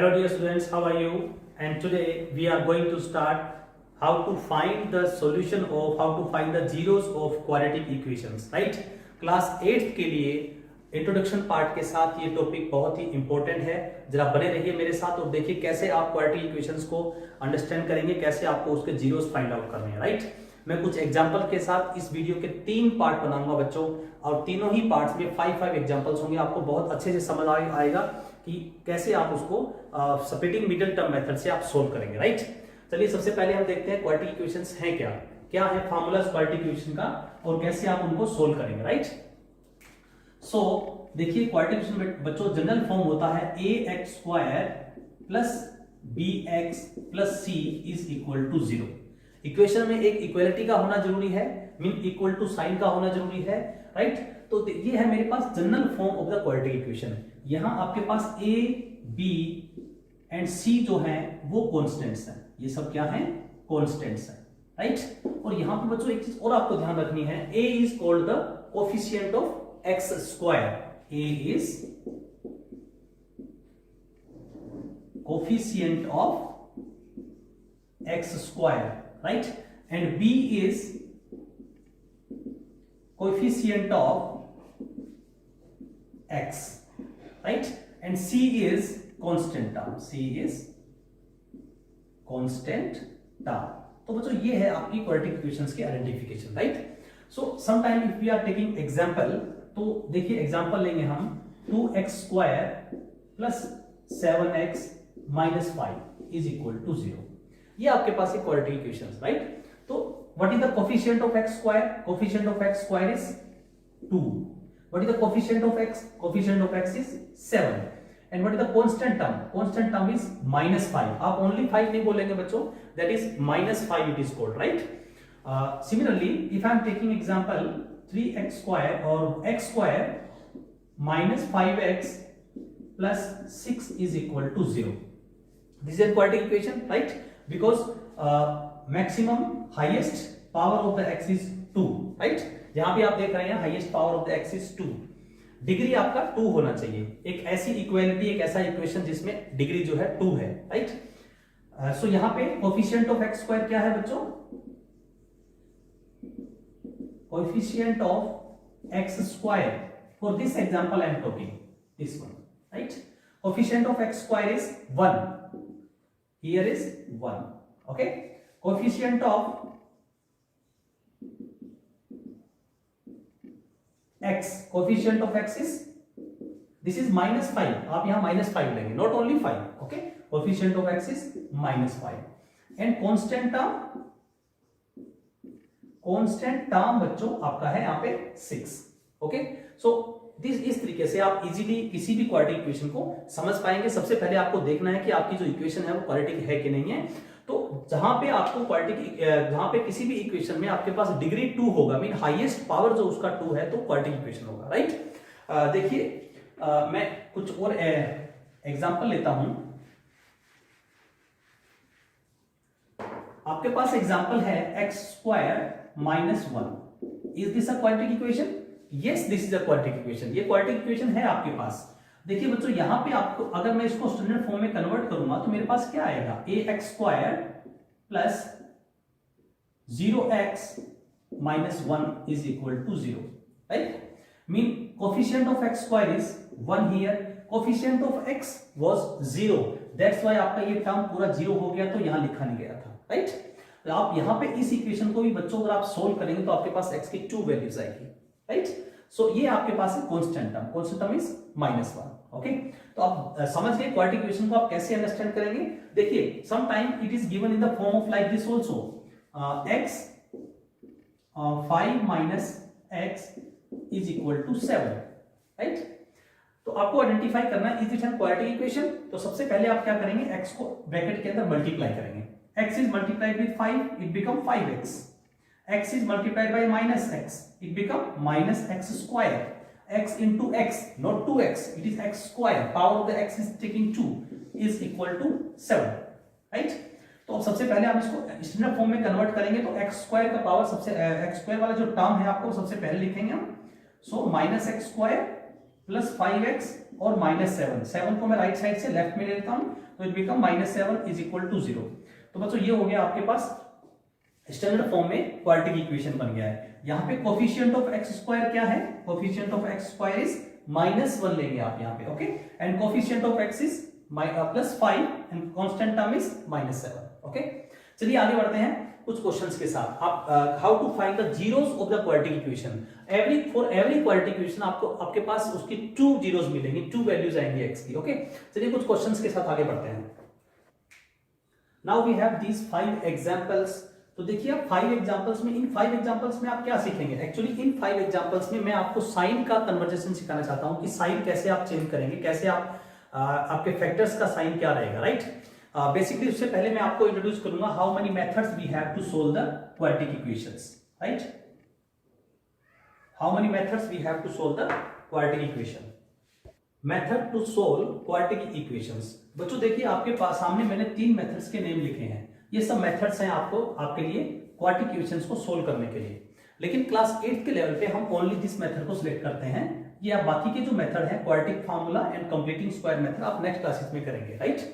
Hello dear students, how are you? And today we are going to start how to find the solution of how to find the zeros of quadratic equations, right? Class 8th के लिए introduction part के साथ ये topic बहुत ही important है। जरा बने रहिए मेरे साथ और देखिए कैसे आप क्वाड्रेटिक इक्वेशंस को अंडरस्टैंड करेंगे, कैसे आपको उसके जीरोस फाइंड आउट करने हैं, राइट? मैं कुछ एग्जांपल के साथ इस वीडियो के 3 पार्ट बनाऊंगा बच्चों, और तीनों ही पार्ट्स में 5 एग्जांपल्स होंगे। आपको बहुत अच्छे से समझ आएगा कि कैसे आप उसको स्प्लिटिंग मिडिल टर्म मेथड से आप सोल्व करेंगे, राइट? चलिए सबसे पहले हम देखते हैं क्वाड्रेटिक इक्वेशंस हैं क्या, क्या है फार्मूलाज क्वाड्रेटिक इक्वेशन का और कैसे आप उनको सोल्व करेंगे, राइट? सो देखिए क्वाड्रेटिक इक्वेशन में बच्चों जनरल फॉर्म होता है ax² plus bx plus c is equal to 0। Equation में एक इक्वलिटी का होना जरूरी है, मीन इक्वल टू साइन का होना जरूरी है, राइट? तो ये है मेरे पास general form of the quadratic equation. यहां आपके पास a b एंड c जो है वो कांस्टेंट्स हैं, ये सब क्या है? कांस्टेंट्स हैं, राइट? और यहां पे बच्चों एक चीज और आपको ध्यान रखनी है, a is called the coefficient of x square. a is coefficient of x square, right? And b is coefficient of x, right? And c is constant term, c is constant term। तो बच्चों ये है आपकी quadratic equations के identification, right? So some time if we are taking example, तो देखिए example लेंगे हम 2x² plus 7x minus 5 is equal to 0। ये आपके पास एक क्वाड्रेटिक इक्वेशंस, राइट? तो what is the coefficient of x square? Coefficient of x square is 2। What is the coefficient of x? Coefficient of x is 7। And what is the constant term? Constant term is -5। आप only 5 नहीं बोलेंगे बच्चों, that is -5 it is called, right? Similarly if I am taking example 3x² और x² minus 5x plus 6 is equal to 0. This is a quadratic equation, right? Because maximum highest power of the x is 2, right? यहां पे आप देख रहे हैं highest power of the x is 2, degree आपका 2 होना चाहिए। एक ऐसी इक्वालिटी, एक ऐसा इक्वेशन जिसमें डिग्री जो है 2 है, राइट? सो यहां पे कोफिशिएंट ऑफ x² क्या है बच्चों? Coefficient of x² for this example I am talking this one, right? Coefficient of x² is 1, here is 1, okay? Coefficient of x, coefficient of x is, this is -5, आप यहां -5 लेंगे, not only 5, okay? Coefficient of x is -5 and constant term बच्चों आपका है यहां पे 6, okay? सो इस तरीके से आप इजीली किसी भी क्वाड्रेटिक इक्वेशन को समझ पाएंगे। सबसे पहले आपको देखना है कि आपकी जो इक्वेशन है वो क्वाड्रेटिक है कि नहीं है। तो जहां पे आपको जहां पे किसी भी इक्वेशन में आपके पास डिग्री 2 होगा, मीन हाईएस्ट पावर जो उसका 2 है, तो क्वाड्रेटिक इक्वेशन होगा, राइट? देखिए मैं कुछ और एग्जांपल लेता हूं। आपके पास एग्जांपल है x² - 1। Is this a quadratic equation? Yes, this is a quadratic equation। ये quadratic equation है आपके पास। देखिए बच्चों यहां पे आपको, अगर मैं इसको स्टैंडर्ड फॉर्म में कन्वर्ट करूंगा तो मेरे पास क्या आएगा? ax² plus 0x minus 1 is equal to 0, right? Mean coefficient of x² is 1 here, coefficient of x was 0, that's why आपका ये टर्म पूरा 0 हो गया, तो यहां लिखा नहीं गया था, राइट? तो आप यहां पे इस इक्वेशन को भी बच्चों अगर आप सोल्व करेंगे तो आपके पास x की 2 वैल्यूज आएगी, राइट? सो ये आपके पास है कांस्टेंट टर्म इज -1, ओके? तो आप समझ गए क्वाड्रेटिक इक्वेशन को आप कैसे अंडरस्टैंड करेंगे। देखिए some time it is given in the form of like this also, x 5 minus x is equal to 7, right? तो आपको आइडेंटिफाई करना है is it an quadratic equation. तो सबसे पहले आप क्या करेंगे, x को ब्रैकेट के अंदर मल्टीप्लाई करेंगे। x is multiplied with 5, it become 5x। x is multiplied by -x, it become -x²। x into x, not 2x, it is x², power of the x is taking 2 is equal to 7, right? तो अब सबसे पहले हम इसको standard form में convert करेंगे, तो x² का पावर सबसे x² वाला जो टर्म है आपको सबसे पहले लिखेंगे हम। सो -x² प्लस 5x और -7, 7 को मैं राइट साइड से लेफ्ट में ले लेता हूं तो it become -7 is equal to 0। तो बच्चों ये हो गया आपके पास स्टैंडर्ड फॉर्म में क्वाड्रेटिक इक्वेशन बन गया है। यहाँ पे कोफिशिएंट ऑफ एक्स स्क्वायर क्या है, coefficient of x square is -1 लेंगे आप यहाँ पे, okay, and coefficient of x is +5 and constant term is -7, okay. चलिए आगे बढ़ते हैं कुछ क्वेश्चंस के साथ। आप how to find the zeros of the quadratic equation. For every quadratic equation आपको आपके पास उसकी 2 जीरोस मिलेंगी, 2 वैल्यूज आएंगी x की, ओके। चलिए कुछ क्वेश्चंस के साथ आगे बढ़ते हैं। Now we have these 5 examples. तो देखिए आप 5 एग्जांपल्स में, इन 5 एग्जांपल्स में आप क्या सीखेंगे, एक्चुअली इन 5 एग्जांपल्स में मैं आपको साइन का कन्वर्जेशन सिखाना चाहता हूं कि साइन कैसे आप चेंज करेंगे, कैसे आप आपके फैक्टर्स का साइन क्या रहेगा, राइट। बेसिकली उससे पहले मैं आपको इंट्रोड्यूस करूंगा how many methods we have to solve the quadratic equations, right. How many methods we have to solve the quadratic equation. Method to solve quadratic equations. बच्चों देखिए आपके पास सामने मैंने 3 मेथड्स के नेम लिखे हैं। ये सब मेथड्स हैं आपको आपके लिए क्वाड्रेटिक इक्वेशंस को सोल्व करने के लिए। लेकिन क्लास 8 के लेवल पे हम ओनली दिस मेथड को सिलेक्ट करते हैं। ये आप बाकी के जो मेथड है quadratic formula and completing square method आप नेक्स्ट क्लासेस में करेंगे, right.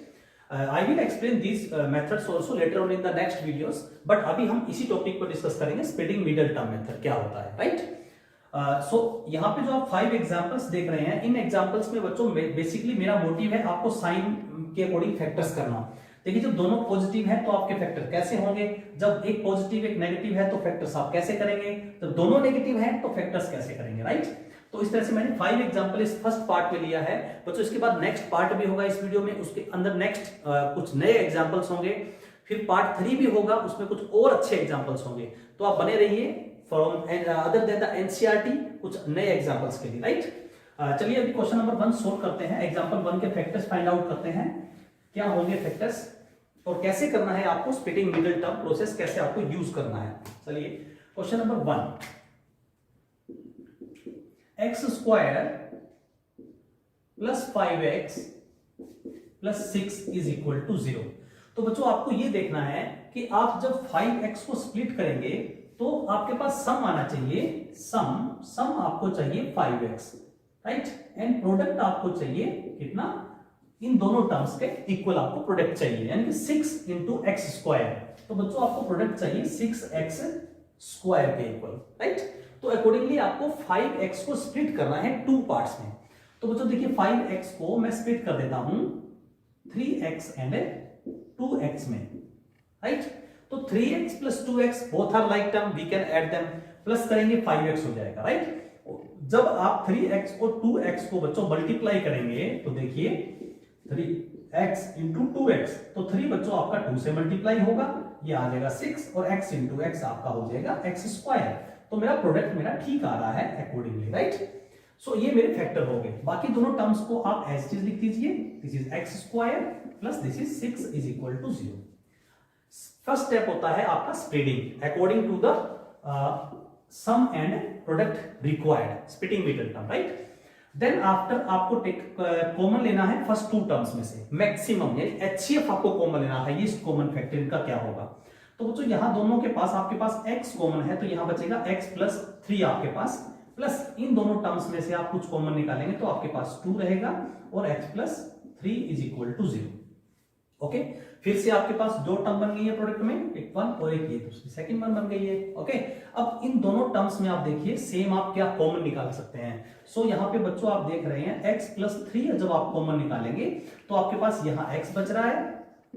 I will explain these methods also later on in the next videos, but अभी हम इसी टॉपिक पर डिस्कस करेंगे स्प्लिटिंग मिडल टर्म मेथड क्या होता है, राइट। सो यहाँ पे जो आप 5 एग्जांपल्स देख रहे हैं, इन एग्जांपल्स में बच्चों बेसिकली मेरा मोटिव है आपको साइन के अकॉर्डिंग फैक्टर्स करना। देखिए जब दोनों पॉजिटिव है तो आपके फैक्टर कैसे होंगे, जब एक पॉजिटिव एक नेगेटिव है तो फैक्टर्स आप कैसे करेंगे, जब दोनों नेगेटिव है तो फैक्टर्स कैसे करेंगे, राइट। तो इस तरह से मैंने 5 एग्जांपल इस फर्स्ट पार्ट में लिया है बच्चों। इसके बाद नेक्स्ट पार्ट भी होगा इस वीडियो में, उसके अंदर नेक्स्ट कुछ नए एग्जांपल्स होंगे, फिर पार्ट 3 भी होगा, उसमें कुछ और अच्छे एग्जांपल्स होंगे। तो आप बने रहिए from other than the NCERT कुछ नए एग्जांपल्स के लिए, राइट। चलिए अभी क्वेश्चन नंबर 1 सोल्व करते हैं। एग्जांपल 1 के फैक्टर्स फाइंड आउट करते हैं, क्या होंगे फैक्टर्स और कैसे करना है आपको स्प्लिटिंग मिडल टर्म प्रोसेस, कैसे आपको यूज करना है। चलिए question number 1, x square plus 5x plus 6 is equal to 0। तो बच्चों आपको ये देखना है कि आप जब 5x को स्प्लिट करेंगे तो आपके पास सम आना चाहिए, सम आपको चाहिए 5x, राइट, एंड प्रोडक्ट आपको चाहिए कितना, इन दोनों टर्म्स के इक्वल आपको प्रोडक्ट चाहिए, यानी कि 6 इंटू एक्स स्क्वायर। तो बच्चों आपको प्रोडक्ट चाहिए 6x स्क्वायर के इक्वल, राइट। तो अकॉर्डिंगली आपको 5x को स्प्लिट करना है 2 पार्ट्स में। तो बच्चों देखिए 5x को मैं स्प्लिट कर देता हूं 3x एंड 2x में, राइट। तो 3x plus 2x both are like term, we can add them, plus करेंगे 5x हो जाएगा, राइट। जब आप 3x और 2x को बच्चों मल्टीप्लाई करेंगे तो देखिए 3x इंटू 2x, तो 3 बच्चों आपका 2 से मल्टीप्लाई होगा, ये आ जाएगा 6 और x इंटू x आपका हो जाएगा x स्क्वायर। तो मेरा प्रोडक्ट मेरा ठीक आ रहा है अकॉर्डिंगली, राइट। सो ये मेरे फैक्टर हो गए। बाकी दोनों टर्म्स को आप एज इट इज लिख दीजिए, this is x square plus this is 6 is equal to 0। First step होता है आपका splitting according to the sum and product required, splitting middle term, right. Then after आपको कॉमन लेना है फर्स्ट 2 टर्म्स में से मैक्सिमम, यानी HCF आपको कॉमन लेना है, हाईएस्ट कॉमन फैक्टर इनका क्या होगा। तो बच्चों यहां दोनों के पास आपके पास x कॉमन है, तो यहां बचेगा x प्लस 3 आपके पास, प्लस इन दोनों टर्म्स में से आप कुछ कॉमन निकालेंगे तो आपके पास 2 रहेगा और x plus 3 is equal to 0, okay. फिर से आपके पास 2 टर्म बन गई है प्रोडक्ट में, एक 1 और एक ये दूसरी सेकंड वन बन गई है, ओके। अब इन दोनों टर्म्स में आप देखिए सेम आप क्या कॉमन निकाल सकते हैं। सो यहाँ पे बच्चों आप देख रहे हैं x प्लस 3 जब आप कॉमन निकालेंगे तो आपके पास यहाँ x बच रहा है,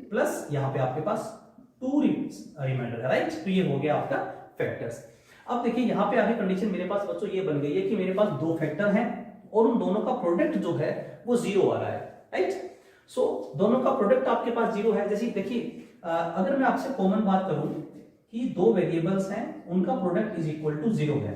प्लस यहाँ पे आपके पास 2 रिमाइंडर है, राइट। तो ये हो गया आपका फैक्टर्स। अब देखिए यहाँ पे आगे कंडीशन मेरे पास बच्चों ये बन गई है कि मेरे पास 2 फैक्टर हैं और उन दोनों का प्रोडक्ट जो है वो 0 आ रहा है, राइट। सो दोनों का प्रोडक्ट आपके पास 0 है। जैसे देखिए अगर मैं आपसे कॉमन बात करूं कि 2 वेरिएबल्स हैं उनका प्रोडक्ट इज इक्वल टू 0 है,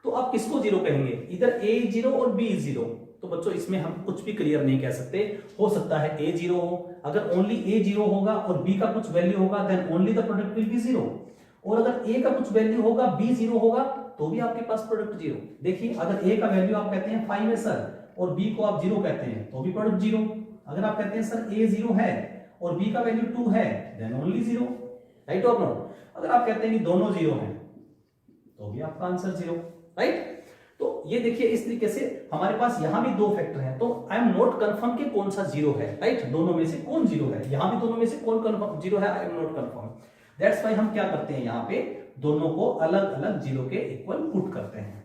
तो आप किसको 0 कहेंगे, इधर a 0 और b 0। तो बच्चों इसमें हम कुछ भी क्लियर नहीं कह सकते, हो सकता है a 0 हो, अगर ओनली a 0 होगा और b का कुछ वैल्यू होगा then only the product will be 0, और अगर a का कुछ वैल्यू होगा b 0 होगा तो भी आपके पास प्रोडक्ट 0। देखिए अगर a का वैल्यू आप कहते हैं 5 है सर और b को आप 0 कहते हैं तो भी प्रोडक्ट 0। अगर आप कहते हैं सर a 0 है और b का वैल्यू 2 है देन ओनली 0, राइट और नॉट। अगर आप कहते हैं कि दोनों 0 हैं तो भी आपका आंसर 0, राइट। तो ये देखिए इस तरीके से हमारे पास यहां भी दो फैक्टर हैं, तो आई एम नॉट कंफर्म कि कौन सा जीरो है, राइट, दोनों में से कौन जीरो है, यहां भी दोनों में से कौन कंफर्म जीरो है, I am not confirm. That's why हम क्या करते हैं, यहाँ पे दोनों को अलग अलग जीरो के इक्वल पुट करते हैं,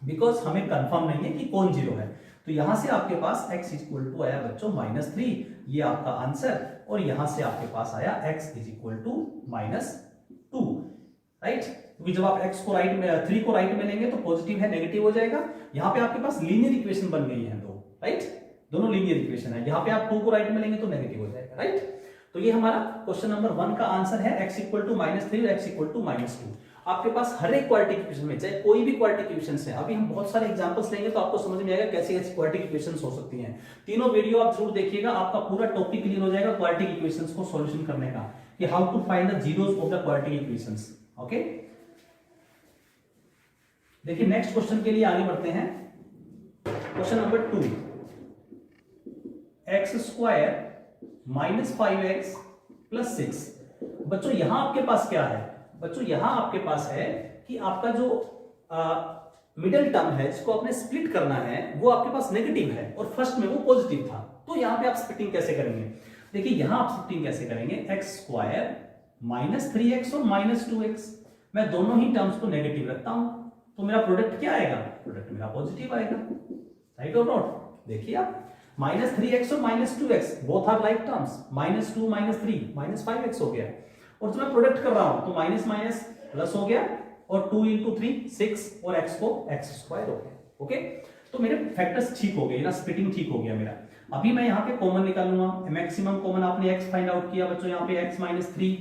बिकॉज हमें कंफर्म नहीं है कि कौन जीरो है। तो यहां से आपके पास x इक्वल टू आया बच्चों -3, ये आपका आंसर, और यहां से आपके पास आया x is equal to -2, right, क्योंकि जब आप x को राइट में 3 को राइट में लेंगे तो पॉजिटिव है नेगेटिव हो जाएगा। यहां पे आपके पास लीनियर इक्वेशन बन गई है दो, राइट, दोनों लीनियर इक्वेशन है, यहां पे आप 2 को राइट में लेंगे तो नेगेटिव हो जाएगा, राइट। तो ये हमारा क्वेश्चन नंबर 1 का आंसर है, x इक्वल टू -3 और x इक्वल टू -2। आपके पास हर एक क्वाड्रेटिक इक्वेशन में, चाहे कोई भी क्वाड्रेटिक इक्वेशंस है, अभी हम बहुत सारे एग्जांपल्स लेंगे तो आपको समझ में आएगा कैसे कैसे क्वाड्रेटिक इक्वेशंस हो सकती हैं। तीनों वीडियो आप जरूर देखिएगा, आपका पूरा टॉपिक क्लियर हो जाएगा क्वाड्रेटिक इक्वेशंस को सॉल्यूशन करने का, कि how to find the zeros of the quadratic equations. Okay, देखिए नेक्स्ट क्वेश्चन के लिए आगे बढ़ते हैं। Question number 2, x² - 5x + 6। बच्चों यहां आपके पास क्या है, बच्चों यहां आपके पास है कि आपका जो मिडिल टर्म है जिसको आपने स्प्लिट करना है वो आपके पास नेगेटिव है और फर्स्ट में वो पॉजिटिव था। तो यहां पे आप स्प्लिटिंग कैसे करेंगे, देखिए यहां आप स्प्लिटिंग कैसे करेंगे, x² -3x और -2x, मैं दोनों ही टर्म्स को नेगेटिव रखता हूं, तो मेरा प्रोडक्ट क्या आएगा, प्रोडक्ट मेरा पॉजिटिव आएगा, राइट और नॉट। देखिए आप -3x और -2x both are like terms, -2 -3 -5x हो गया, और तो मैं प्रोडक्ट कर रहा हूं तो माइनस माइनस प्लस हो गया, और 2 × 3 6 और x को x² हो गया। ओके, तो मेरे फैक्टर्स ठीक हो गए ना, स्प्लिटिंग ठीक हो गया मेरा। अभी मैं यहाँ पे कॉमन निकालूंगा, मैक्सिमम कॉमन आपने x फाइंड आउट किया बच्चों, यहाँ पे x -3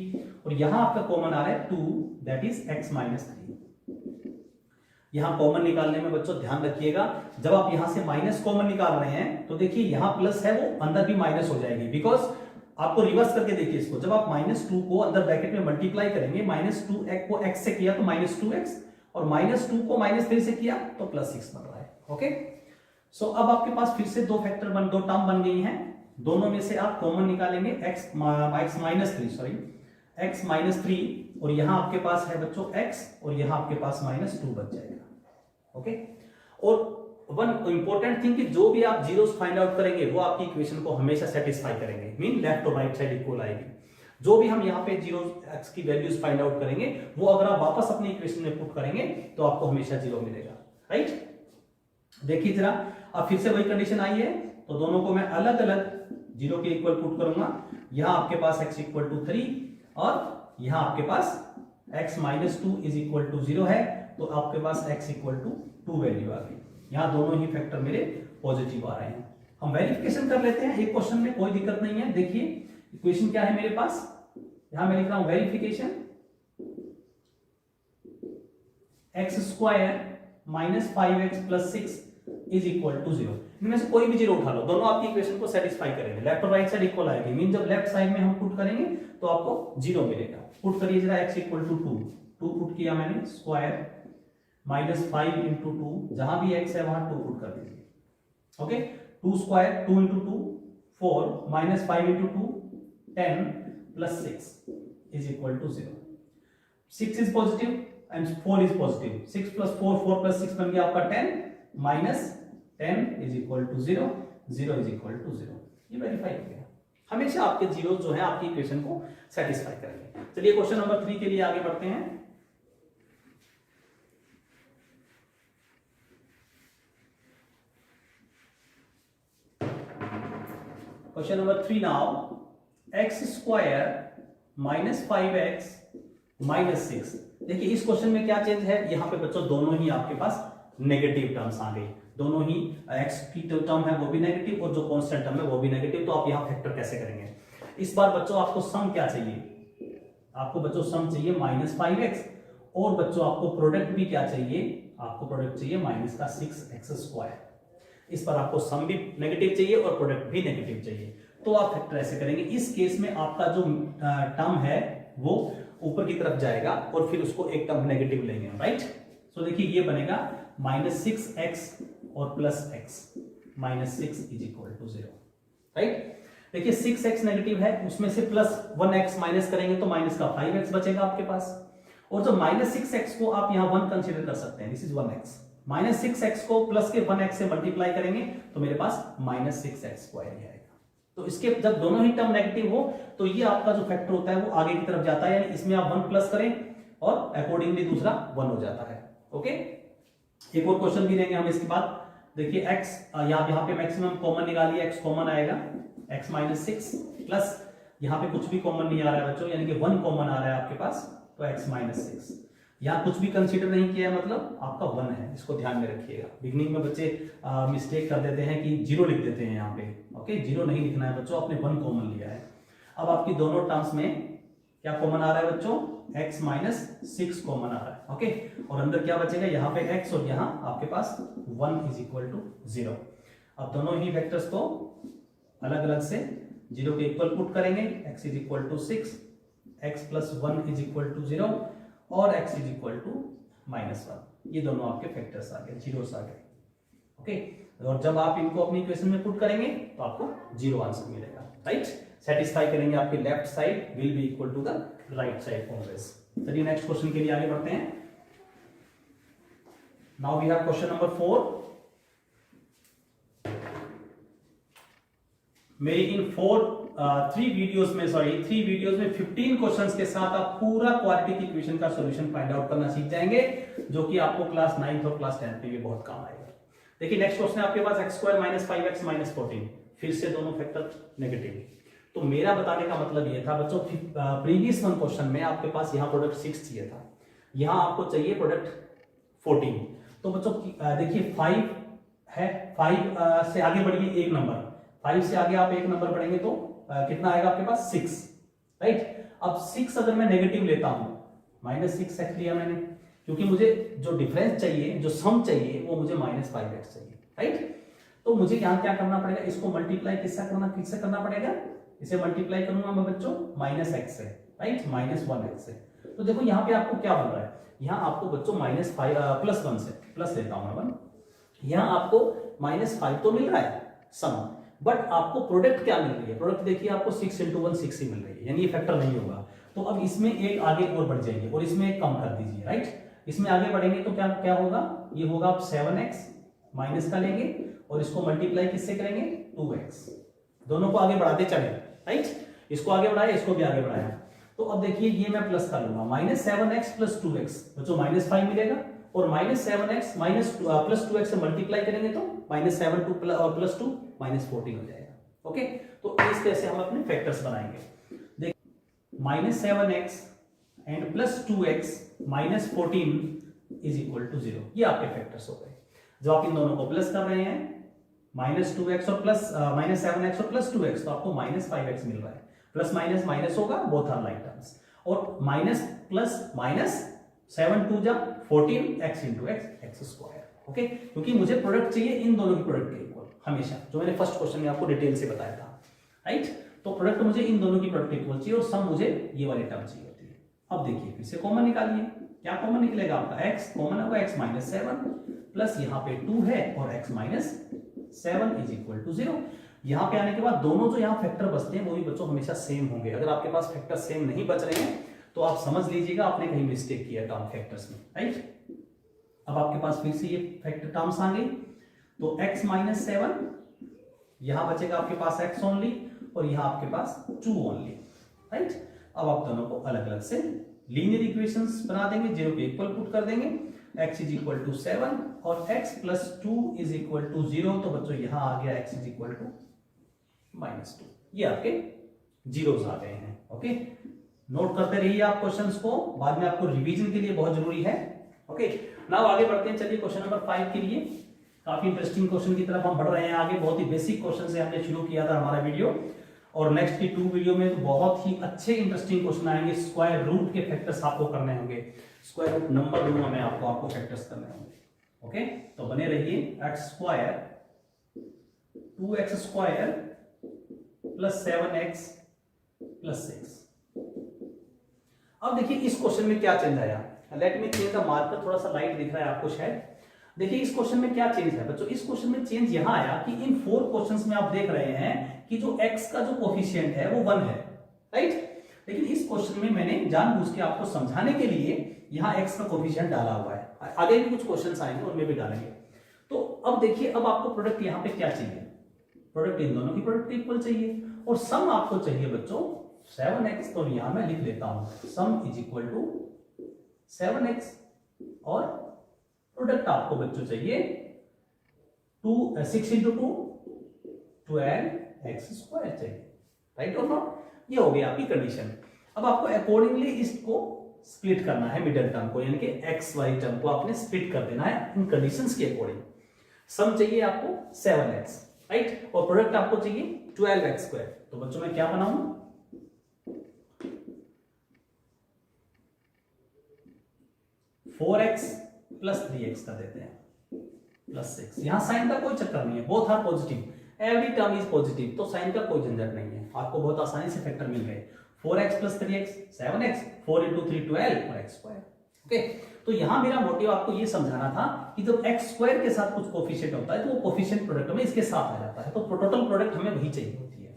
और यहाँ आपका कॉमन आ रहा है 2, दैट इज x -3। यहां कॉमन निकालने में बच्चों ध्यान रखिएगा, जब आप यहां से माइनस कॉमन निकाल रहे हैं तो देखिए यहां प्लस है वो अंदर भी माइनस हो जाएगी, बिकॉज आपको रिवर्स करके देखिए इसको, जब आप -2 को अंदर ब्रैकेट में मल्टीप्लाई करेंगे, -2 को x से किया तो -2x, और -2 को -3 से किया तो +6 बन रहा है। ओके, सो अब आपके पास फिर से दो टर्म बन गई हैं, दोनों में से आप कॉमन निकालेंगे x -3, और यहां आपके पास है बच्चों x, और यहां आपके पास -2 बच जाएगा। ओके, और वन इंपॉर्टेंट थिंग कि जो भी आप जीरोस फाइंड आउट करेंगे वो आपकी इक्वेशन को हमेशा सेटिस्फाई करेंगे, मीन लेफ्ट और राइट साइड इक्वल आएगी। जो भी हम यहाँ पे जीरो x की वैल्यूज फाइंड आउट करेंगे वो अगर आप वापस अपनी इक्वेशन में पुट करेंगे तो आपको हमेशा जीरो मिलेगा, राइट। देखिए जरा, अब फिर से वही कंडीशन आई है, तो दोनों को मैं अलग अलग जीरो के इक्वल पुट करूंगा। यहां आपके पास x इक्वल टू 3 और यहां आपके पास x -2 इज इक्वल टू 0 है, तो आपके पास x इक्वल टू 2 वैल्यू आ गई। यहां दोनों ही फैक्टर मेरे पॉजिटिव आ रहे हैं। हम वेरिफिकेशन कर लेते हैं, एक क्वेश्चन में कोई दिक्कत नहीं है। देखिए इक्वेशन क्या है मेरे पास, यहां मैं लिख रहा हूं verification, x² - 5x + 6 is equal to 0। इनमें से कोई भी जीरो उठा लो, दोनों आपकी इक्वेशन को सेटिस्फाई करेंगे, लेफ्ट और राइट साइड इक्वल आएगी, मीन जब लेफ्ट साइड में हम पुट करेंगे तो आपको जीरो मिलेगा। पुट करिए जरा, x इक्वल टू 2 पुट किया मैंने, स्क्वायर -5 × 2, जहां भी x है वहां 2 पुट कर दीजिए। Okay, 2 square 2 × 2 4 -5 × 2 10 + 6 is equal to 0। 6 इज पॉजिटिव एंड 4 इज पॉजिटिव, 6 + 4 4 + 6 बन गया आपका 10, -10 is equal to 0, 0 is equal to 0। ये वेरीफाई हो गया। हमेशा आपके जीरो जो है आपकी इक्वेशन को सेटिस्फाई करेंगे। चलिए क्वेश्चन नंबर 3 के लिए आगे बढ़ते हैं। Question number 3 now, x² - 5x - 6। देखिए इस क्वेश्चन में क्या चेंज है, यहाँ पे बच्चों दोनों ही आपके पास नेगेटिव टर्म्स आ गई, दोनों ही x की टर्म है वो भी नेगेटिव और जो कांस्टेंट टर्म है वो भी नेगेटिव। तो आप यहाँ फैक्टर कैसे करेंगे, इस बार बच्चों आपको सम क्या चाहिए, आपको बच्चों सम चाहिए -5x, और बच्चों आपको प्रोडक्ट भी क्या चाहिए, आपको प्रोडक्ट चाहिए -6x²। इस पर आपको सम भी नेगेटिव चाहिए और प्रोडक्ट भी नेगेटिव चाहिए। तो आप फैक्टर ऐसे करेंगे, इस केस में आपका जो टर्म है वो ऊपर की तरफ जाएगा और फिर उसको एक टर्म नेगेटिव लेंगे, राइट। सो देखिए ये बनेगा -6x और +x, -6 is equal to 0, right. देखिए 6x नेगेटिव है, उसमें से +1x माइनस करेंगे तो माइनस का 5x बचेगा आपके पास, और जो -6x को आप यहाँ 1 कंसीडर कर सकते हैं, दिस इज 1x, -6x को प्लस के 1x से मल्टीप्लाई करेंगे तो मेरे पास -6x² ही आएगा। तो इसके जब दोनों ही टर्म नेगेटिव हो तो ये आपका जो फैक्टर होता है वो आगे की तरफ जाता है, यानी इसमें आप 1 प्लस करें और अकॉर्डिंगली दूसरा 1 हो जाता है। ओके, एक और क्वेश्चन भी लेंगे हम इसके बाद। देखिए x यहाँ पे मैक्सिमम कॉमन निकालिए, x कॉमन आएगा, x -6 प्लस यहाँ पे कुछ भी कॉमन नहीं आ रहा है बच्चों, यानी कि 1 कॉमन आ रहा है आपके पास, तो x -6। यहाँ कुछ भी कंसीडर नहीं किया है, मतलब आपका 1 है, इसको ध्यान में रखिएगा। बिगनिंग में बच्चे मिस्टेक कर देते हैं कि 0 लिख देते हैं यहाँ पे। ओके, 0 नहीं लिखना है बच्चों, आपने 1 कॉमन लिया है। अब आपकी दोनों टर्म्स में क्या कॉमन आ रहा है बच्चों, x -6 कॉमन आ रहा है। ओके, और अंदर क्या बचेगा, यहाँ पे x और यहाँ आपके पास 1 = 0। अब दोनों ही वेक्टर्स को अलग अलग से 0 के इक्वल पुट करेंगे, x = 6, x + 1 = 0 और x = -1। ये दोनों आपके फैक्टर्स आ गए, जीरोस आ गए। ओके, और जब आप इनको अपनी इक्वेशन में पुट करेंगे तो आपको 0 आंसर मिलेगा, राइट। सेटिस्फाई करेंगे, आपके left side will be equal to the right side always. चलिए नेक्स्ट क्वेश्चन के लिए आगे बढ़ते हैं। Now we have question number 4। मेरी इन 3 वीडियोस में 15 क्वेश्चंस के साथ आप पूरा क्वाड्रेटिक इक्वेशन का सॉल्यूशन फाइंड आउट करना सीख जाएंगे, जो कि आपको क्लास 9th और क्लास 10th में भी बहुत काम आएगा। देखिए नेक्स्ट क्वेश्चन है आपके पास x² - 5x - 14, फिर से दोनों फैक्टर नेगेटिव। तो मेरा बताने का मतलब ये था बच्चों, प्रीवियस वन क्वेश्चन में आपके पास यहाँ प्रोडक्ट 6 चाहिए था, यहाँ आपको चाहिए प्रोडक्ट 14। तो बच्चों देखिए 5 है, 5 से आगे बढ़िए एक नंबर, 5 से आगे आप एक नंबर बढ़ेंगे तो कितना आएगा आपके पास, 6, राइट। अब 6 अगर मैं नेगेटिव लेता हूं, -6x लिया मैंने, क्योंकि मुझे जो डिफरेंस चाहिए, जो सम चाहिए, वो मुझे -5x चाहिए, राइट। तो मुझे यहाँ क्या करना पड़ेगा, इसको मल्टीप्लाई किससे करना पड़ेगा, इसे मल्टीप्लाई करूंगा मैं बच्चों -x से, राइट, -1x से। तो देखो यहाँ पे आपको क्या बन रहा है, यहाँ आपको बच्चों +1 से प्लस लेता हूं मैं 1, यहाँ आपको -5 तो मिल रहा है सम, बट आपको प्रोडक्ट क्या मिल रही है, प्रोडक्ट देखिए आपको 6 × 1 6 ही मिल रही है, यानी ये फैक्टर नहीं होगा। तो अब इसमें एक आगे और बढ़ जाइए और इसमें एक कम कर दीजिए, राइट। इसमें आगे बढ़ेंगे तो क्या क्या होगा, ये होगा आप 7x माइनस का लेंगे और इसको मल्टीप्लाई किससे करेंगे, 2x। दोनों को आगे बढ़ाते चले, राइट, इसको आगे बढ़ाया, इसको भी आगे बढ़ाया। तो अब देखिए ये मैं प्लस कर लूंगा, -7x + 2x बच्चों -5 मिलेगा, और -7x + 2x से मल्टीप्लाई करेंगे तो -7 + 2 -14 हो जाएगा। ओके, तो इस तरह से हम अपने फैक्टर्स बनाएंगे। देखिए -7x एंड +2x -14 = 0, ये आपके फैक्टर्स हो गए। जब आप इन दोनों को प्लस कर रहे हैं, -2x और -7x और +2x, तो आपको -5x मिल रहा है, प्लस माइनस माइनस होगा, बोथ आर लाइक टर्म्स, और minus plus minus 7 × 2 = 14x × x²। Okay, क्योंकि मुझे प्रोडक्ट चाहिए इन दोनों की प्रोडक्ट के इक्वल हमेशा, जो मैंने फर्स्ट क्वेश्चन में आपको डिटेल से बताया था, राइट। तो प्रोडक्ट मुझे इन दोनों की प्रोडक्ट इक्वल चाहिए और सम मुझे ये वाली टर्म चाहिए होती है। अब देखिए फिर से कॉमन निकालिए, क्या कॉमन निकलेगा आपका, x कॉमन होगा, x - 7 प्लस यहाँ पे 2 है और x - 7 = 0। यहाँ पे आने के बाद दोनों जो यहाँ फैक्टर बचते हैं वो भी बच्चों हमेशा सेम होंगे। अगर आपके पास फैक्टर सेम नहीं बच रहे हैं तो आप समझ लीजिएगा आपने कहीं मिस्टेक किया टर्म फैक्टर्स में, राइट। अब आपके पास फिर से ये फैक्टर टर्म्स आ गई, तो x - 7 यहां बचेगा आपके पास x ओनली और यहां आपके पास 2 ओनली, राइट। अब आप दोनों को अलग अलग से लीनियर इक्वेशंस बना देंगे, 0 के इक्वल पुट कर देंगे, x = 7 और x + 2 = 0। तो बच्चों यहां आ गया x = -2, ये आपके जीरोस आ गए हैं। ओके, नोट करते रहिए आप क्वेश्चंस को, बाद में आपको रिवीजन के लिए बहुत जरूरी है। ओके, नाउ आगे बढ़ते हैं। चलिए क्वेश्चन नंबर 5 के लिए, काफी इंटरेस्टिंग क्वेश्चन की तरफ हम बढ़ रहे हैं आगे। बहुत ही बेसिक क्वेश्चन से हमने शुरू किया था हमारा वीडियो, और नेक्स्ट की 2 वीडियो में तो बहुत ही अच्छे इंटरेस्टिंग क्वेश्चन आएंगे। स्क्वायर रूट के फैक्टर्स आपको करने होंगे, स्क्वायर रूट नंबर दूंगा मैं आपको फैक्टर्स करने होंगे। ओके, तो बने रहिए। x² 2x² + 7x + 6। अब देखिए इस क्वेश्चन में क्या चेंज आया, let me change the marker, थोड़ा सा लाइट दिख रहा है आपको शायद। देखिए इस क्वेश्चन में क्या चेंज है बच्चों, इस क्वेश्चन में चेंज यहां आया कि इन 4 क्वेश्चंस में आप देख रहे हैं कि जो x का जो कोफिशिएंट है वो 1 है, राइट। लेकिन इस क्वेश्चन में मैंने जानबूझ के आपको समझाने के लिए यहाँ x का कोफिशिएंट डाला हुआ है, आगे भी कुछ क्वेश्चंस आएंगे उनमें भी डालेंगे। तो अब देखिए, अब आपको प्रोडक्ट यहाँ पे क्या चाहिए, प्रोडक्ट इन दोनों की प्रोडक्ट इक्वल चाहिए, और सम आपको चाहिए बच्चों 7x। तो यहां मैं लिख लेता हूं सम इज इक्वल टू 7x, और प्रोडक्ट आपको बच्चों चाहिए 6 इंटू 2 12x स्क्वायर चाहिए, राइट और नॉट। ये हो गई आपकी कंडीशन। अब आपको अकॉर्डिंगली इसको स्प्लिट करना है, मिडिल टर्म को, यानी कि एक्स वाई टर्म को आपने स्प्लिट कर देना है इन कंडीशंस के अकॉर्डिंग। सम चाहिए आपको 7x, राइट, और प्रोडक्ट आपको चाहिए 12x स्क्वायर। तो बच्चों मैं क्या बनाऊं, 4x प्लस 3x का देते हैं प्लस 6। यहां साइन का कोई चक्कर नहीं है, both are positive, every term is positive, तो साइन का कोई झंझट नहीं है, आपको बहुत आसानी से फैक्टर मिल गए। 4x plus 3x 7x, 4 into 3 12 और x स्क्वायर। ओके, तो यहां मेरा मोटिव आपको ये समझाना था कि जब x स्क्वायर के साथ कुछ कोफिशिएंट होता है तो वो कोफिशिएंट प्रोडक्ट में इसके साथ आ जाता है, तो टोटल प्रोडक्ट हमें वही चाहिए होती है।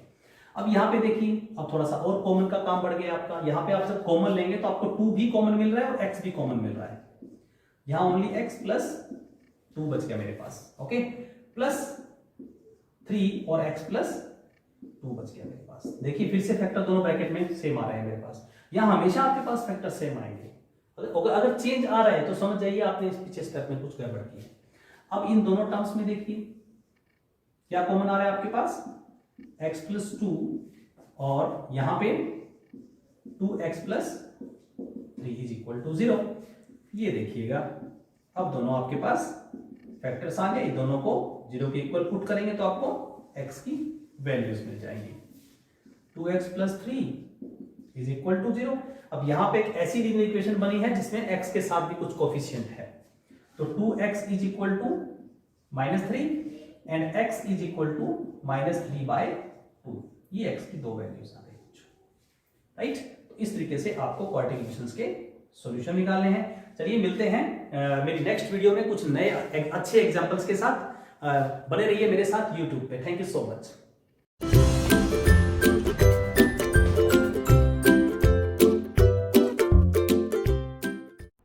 अब यहाँ पे देखिए, अब थोड़ा सा और कॉमन का काम बढ़ गया आपका। यहाँ पे आप जब कॉमन लेंगे तो आपको 2 भी कॉमन मिल रहा है और x भी कॉमन मिल रहा है। यहाँ ओनली x प्लस 2 बच गया मेरे पास, ओके, प्लस 3 और x प्लस 2 बच गया मेरे पास। देखिए फिर से फैक्टर दोनों ब्रैकेट में सेम आ रहे हैं मेरे पास। यहाँ हमेशा आपके पास फैक्टर सेम आएंगे, अगर चेंज आ रहा है तो समझ जाइए आपने इस पीछे स्टेप में कुछ गड़बड़ की है। अब इन दोनों टर्म्स में देखिए क्या कॉमन आ रहा है आपके पास, x प्लस 2 और यहां पे 2x plus 3 is equal to 0। ये देखिएगा, अब दोनों आपके पास फैक्टर्स आ गए, दोनों को 0 के इक्वल पुट करेंगे तो आपको x की वैल्यूज मिल जाएंगी। 2x plus 3 is equal to 0। अब यहां पे एक ऐसी लीनियर इक्वेशन बनी है जिसमें x के साथ भी कुछ कोफिशिएंट है, तो 2x is equal to -3 and x is equal to -3/2। ये x की दो वैल्यूज आ गई, राइट। तो इस तरीके से आपको क्वाड्रेटिक इक्वेशंस के सॉल्यूशन निकालने हैं। चलिए मिलते हैं मेरी नेक्स्ट वीडियो में कुछ नए अच्छे एग्जांपल्स के साथ। बने रहिए मेरे साथ यूट्यूब पे। Thank you so much.